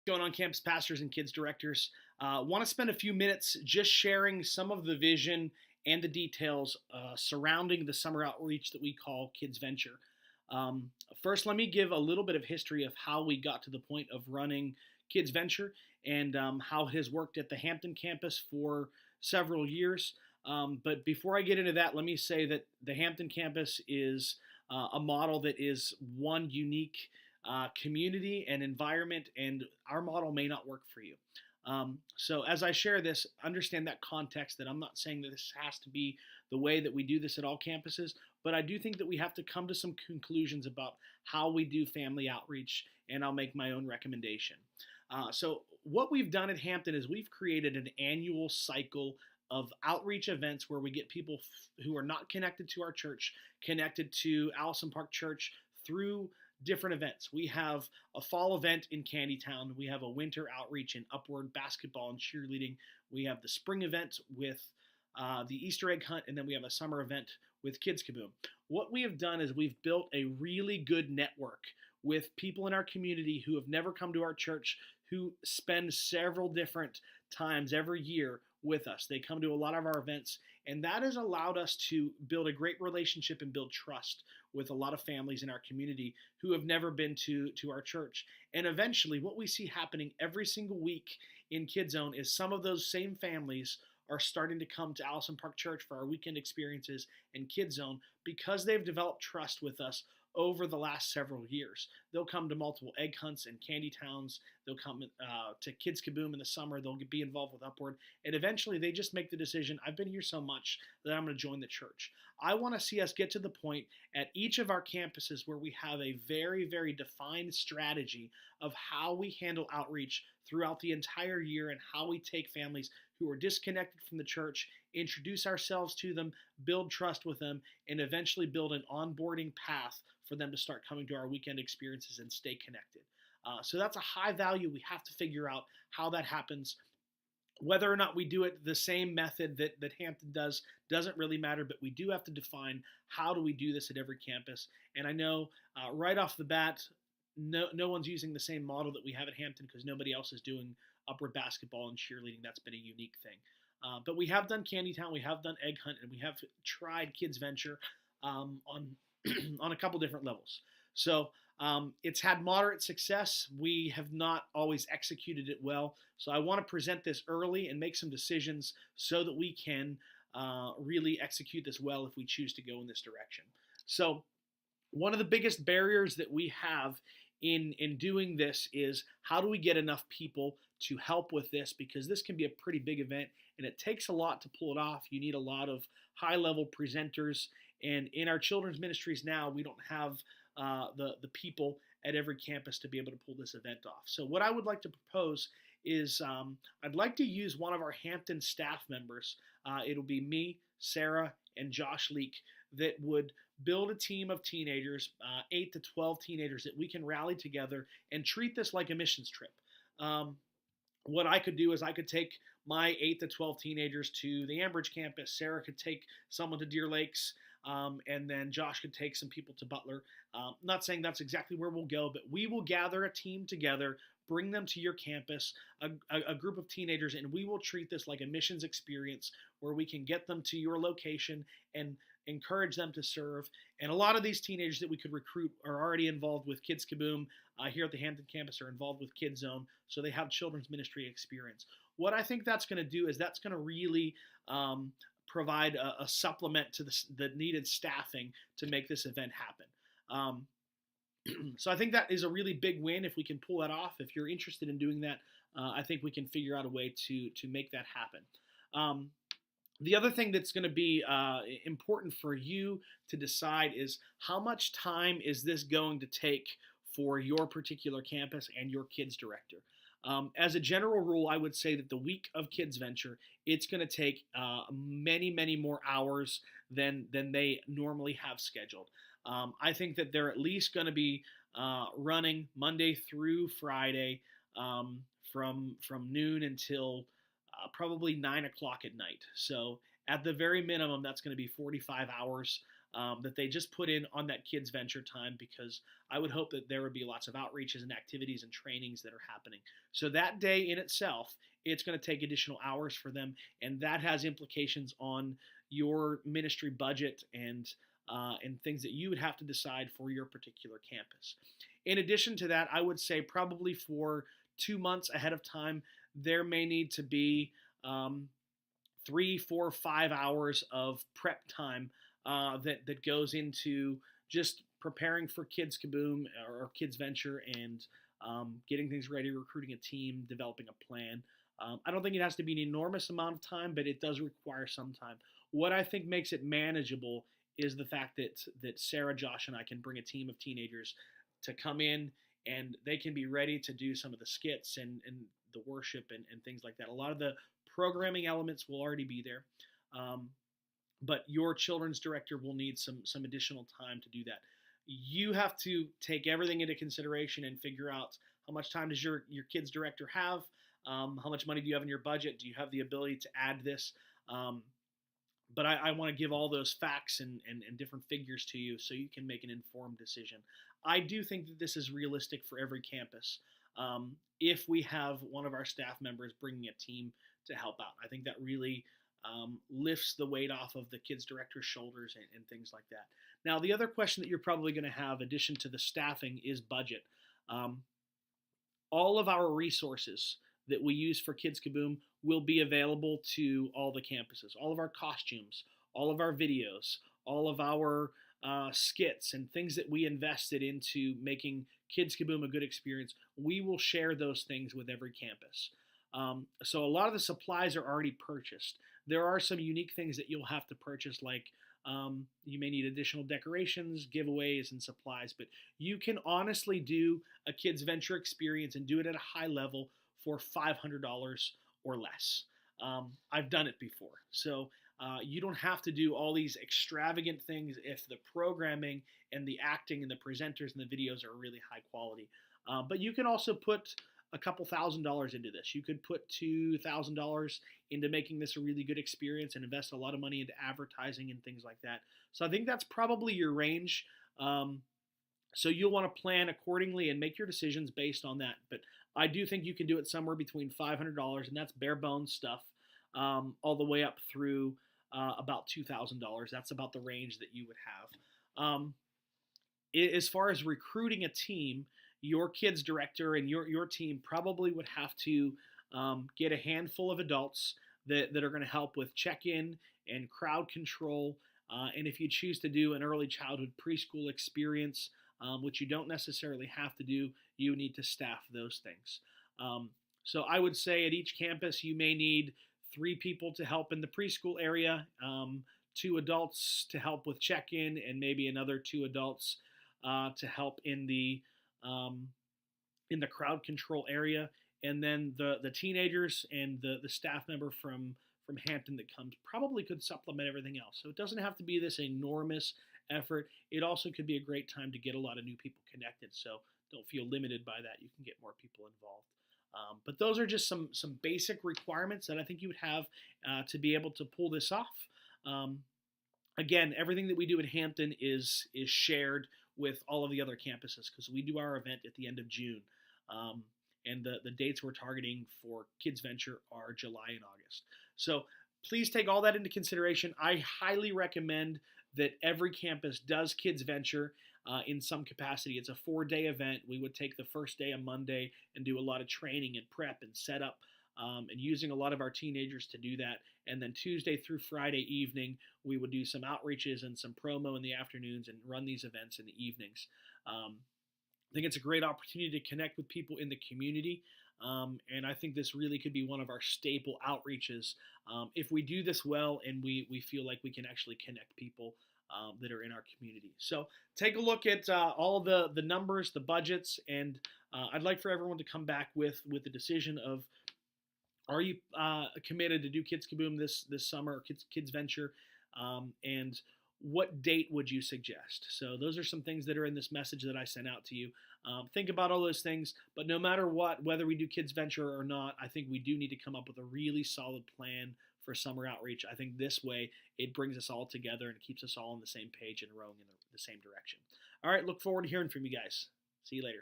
Going on, campus pastors and kids directors? Want to spend a few minutes just sharing some of the vision and the details surrounding the summer outreach that we call Kidz Venture. Um, First, let me give a little bit of history of how we got to the point of running Kidz Venture and how it has worked at the Hampton campus for several years. But before I get into that, let me say that the Hampton campus is a model that is one unique community and environment, and our model may not work for you. So, as I share this, understand that context that I'm not saying that this has to be the way that we do this at all campuses, but I do think that we have to come to some conclusions about how we do family outreach, and I'll make my own recommendation. What we've done at Hampton is we've created an annual cycle of outreach events where we get people who are not connected to our church connected to Allison Park Church through different events. We have a fall event in Candytown. We have a winter outreach in Upward basketball and cheerleading. We have the spring event with the Easter egg hunt, and then we have a summer event with Kids Kaboom. What we have done is we've built a really good network with people in our community who have never come to our church, who spend several different times every year with us. They come to a lot of our events, and that has allowed us to build a great relationship and build trust with a lot of families in our community who have never been to our church. And eventually, what we see happening every single week in Kid Zone is some of those same families are starting to come to Allison Park Church for our weekend experiences and Kid Zone because they've developed trust with us over the last several years. They'll come to multiple egg hunts and candy towns. They'll come to Kids Kaboom in the summer. They'll be involved with Upward. And eventually they just make the decision, I've been here so much that I'm going to join the church. I want to see us get to the point at each of our campuses where we have a very, very defined strategy of how we handle outreach throughout the entire year and how we take families who are disconnected from the church, introduce ourselves to them, build trust with them, and eventually build an onboarding path for them to start coming to our weekend experiences and stay connected. So that's a high value. We have to figure out how that happens. Whether or not we do it the same method that Hampton does doesn't really matter, but we do have to define how do we do this at every campus. And I know right off the bat, no one's using the same model that we have at Hampton because nobody else is doing Upward basketball and cheerleading. That's been a unique thing. But we have done Candytown, we have done Egg Hunt, and we have tried Kidz Venture on on a couple different levels. So it's had moderate success. We have not always executed it well. So I want to present this early and make some decisions so that we can really execute this well if we choose to go in this direction. So one of the biggest barriers that we have in doing this is how do we get enough people to help with this, because this can be a pretty big event and it takes a lot to pull it off. You need a lot of high level presenters, and in our children's ministries now we don't have the people at every campus to be able to pull this event off. So what I would like to propose is I'd like to use one of our Hampton staff members. It'll be me, Sarah, and Josh Leak that would build a team of teenagers, 8 to 12 teenagers that we can rally together and treat this like a missions trip. What I could do is I could take my 8 to 12 teenagers to the Ambridge campus. Sarah could take someone to Deer Lakes, and then Josh could take some people to Butler. Not saying that's exactly where we'll go, but we will gather a team together, bring them to your campus, a group of teenagers, and we will treat this like a missions experience where we can get them to your location and encourage them to serve. And a lot of these teenagers that we could recruit are already involved with Kids Kaboom here at the Hampton campus, are involved with Kid Zone, so they have children's ministry experience. What I think that's going to do is that's going to really provide a supplement to the needed staffing to make this event happen. So I think that is a really big win if we can pull that off. If you're interested in doing that, I think we can figure out a way to make that happen. The other thing that's going to be important for you to decide is how much time is this going to take for your particular campus and your kids director. As a general rule, I would say that the week of Kidz Venture, it's going to take many more hours than they normally have scheduled. I think that they're at least going to be running Monday through Friday from noon until probably 9 o'clock at night. So at the very minimum, that's going to be 45 hours that they just put in on that Kidz Venture time, because I would hope that there would be lots of outreaches and activities and trainings that are happening. So that day in itself, it's going to take additional hours for them, and that has implications on your ministry budget and things that you would have to decide for your particular campus. In addition to that, I would say probably for 2 months ahead of time, there may need to be 3, 4, 5 hours of prep time that goes into just preparing for Kids Kaboom or Kidz Venture, and getting things ready, recruiting a team, developing a plan. I don't think it has to be an enormous amount of time, but it does require some time. What I think makes it manageable is the fact that Sarah, Josh, and I can bring a team of teenagers to come in, and they can be ready to do some of the skits and the worship and things like that. A lot of the programming elements will already be there, but your children's director will need some additional time to do that. You have to take everything into consideration and figure out how much time does your kids director have, how much money do you have in your budget, do you have the ability to add this, but I want to give all those facts and different figures to you so you can make an informed decision. I do think that this is realistic for every campus. If we have one of our staff members bringing a team to help out, I think that really lifts the weight off of the kids director's shoulders and things like that. Now, the other question that you're probably going to have, in addition to the staffing, is budget. All of our resources that we use for Kids Kaboom will be available to all the campuses. All of our costumes, all of our videos, all of our skits and things that we invested into making Kids Kaboom a good experience, we will share those things with every campus. So a lot of the supplies are already purchased. There are some unique things that you'll have to purchase, like you may need additional decorations, giveaways, and supplies, but you can honestly do a Kids Venture experience and do it at a high level for $500 or less. I've done it before. So you don't have to do all these extravagant things if the programming and the acting and the presenters and the videos are really high quality. But you can also put a couple $1,000s into this. You could put $2,000 into making this a really good experience and invest a lot of money into advertising and things like that. So I think that's probably your range. So you'll want to plan accordingly and make your decisions based on that. But I do think you can do it somewhere between $500, and that's bare bones stuff, all the way up through about $2,000. That's about the range that you would have. As far as recruiting a team, your kids director and your team probably would have to get a handful of adults that are going to help with check-in and crowd control. And if you choose to do an early childhood preschool experience, which you don't necessarily have to do, you need to staff those things. So I would say at each campus you may need 3 people to help in the preschool area, 2 adults to help with check-in, and maybe another 2 adults to help in the crowd control area, and then the teenagers and the staff member from Hampton that comes probably could supplement everything else. So it doesn't have to be this enormous effort. It also could be a great time to get a lot of new people connected. So don't feel limited by that. You can get more people involved. But those are just some basic requirements that I think you would have to be able to pull this off. Again, everything that we do at Hampton is shared with all of the other campuses, because we do our event at the end of June. And the dates we're targeting for Kids Venture are July and August. So please take all that into consideration. I highly recommend that every campus does Kids Venture in some capacity. It's a 4-day event. We would take the first day, a Monday, and do a lot of training and prep and setup, and using a lot of our teenagers to do that. And then Tuesday through Friday evening, we would do some outreaches and some promo in the afternoons and run these events in the evenings. I think it's a great opportunity to connect with people in the community, and I think this really could be one of our staple outreaches if we do this well and we feel like we can actually connect people that are in our community. So take a look at all the numbers, the budgets, and I'd like for everyone to come back with a decision of, are you committed to do Kids Kaboom this summer, or Kids Venture, and what date would you suggest? So those are some things that are in this message that I sent out to you. Think about all those things, but no matter what, whether we do Kids Venture or not, I think we do need to come up with a really solid plan for summer outreach. I think this way it brings us all together and keeps us all on the same page and rowing in the same direction. All right, look forward to hearing from you guys. See you later.